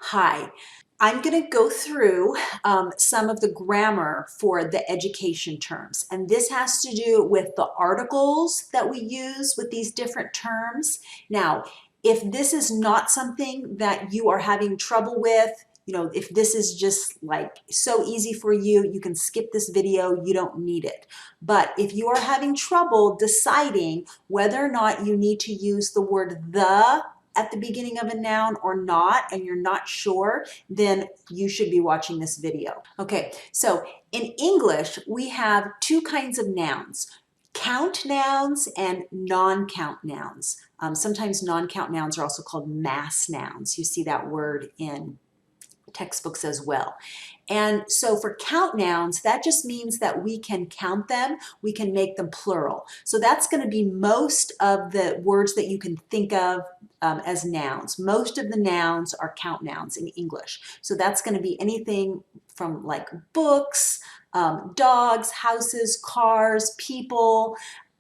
Hi, I'm going to go through some of the grammar for the education terms, and this has to do with the articles that we use with these different terms. Now, if this is not something that you are having trouble with, if this is just like so easy for you, you can skip this video, you don't need it. But if you are having trouble deciding whether or not you need to use the word the at the beginning of a noun or not, and you're not sure, then you should be watching this video. Okay, so in English, we have two kinds of nouns: count nouns and non-count nouns. Sometimes non-count nouns are also called mass nouns. You see that word in textbooks as well. And so for count nouns, that just means that we can count them, we can make them plural. So that's going to be most of the words that you can think of as nouns. Most of the nouns are count nouns in English. So that's going to be anything from like books, dogs, houses, cars, people,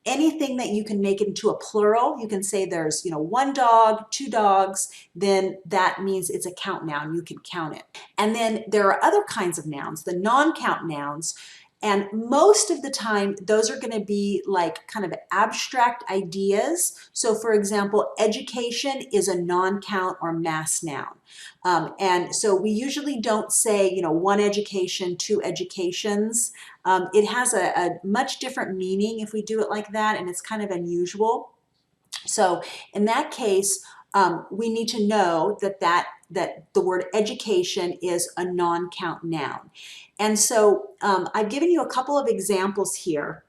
anything that you can make it into a plural. You can say there's, one dog, two dogs, then that means it's a count noun. You can count it. And then there are other kinds of nouns, the non-count nouns, and most of the time, those are going to be like kind of abstract ideas. So for example, education is a non-count or mass noun. And so we usually don't say, one education, two educations. It has a much different meaning if we do it like that, and it's kind of unusual. So in that case, we need to know that the word education is a non-count noun. And so I've given you a couple of examples here.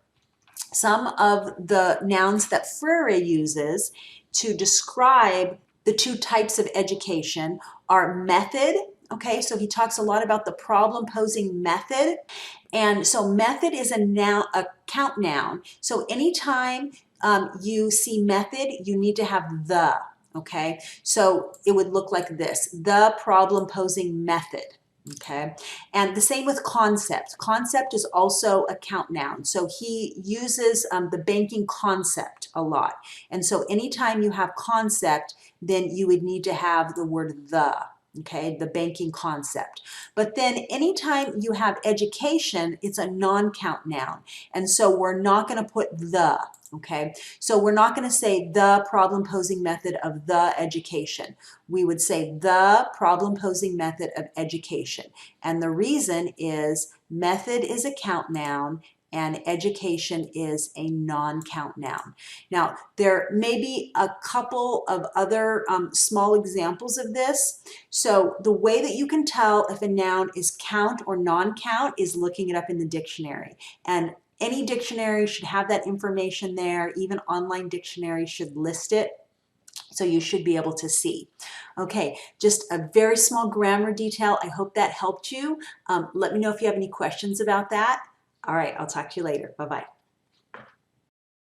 Some of the nouns that Freire uses to describe the two types of education are method. Okay, so he talks a lot about the problem-posing method. And so method is a noun, a count noun. So anytime you see method, you need to have the, okay? So it would look like this: the problem-posing method. Okay, and the same with concept. Concept is also a count noun. So he uses the banking concept a lot. And so anytime you have concept, then you would need to have the word the, okay, the banking concept. But then anytime you have education, it's a non-count noun. And so we're not going to put the, okay? So we're not going to say the problem-posing method of the education. We would say the problem-posing method of education. And the reason is method is a count noun and education is a non-count noun. Now, there may be a couple of other small examples of this. So the way that you can tell if a noun is count or non-count is looking it up in the dictionary. And any dictionary should have that information there. Even online dictionaries should list it. So you should be able to see. Okay, just a very small grammar detail. I hope that helped you. Let me know if you have any questions about that. All right, I'll talk to you later. Bye-bye.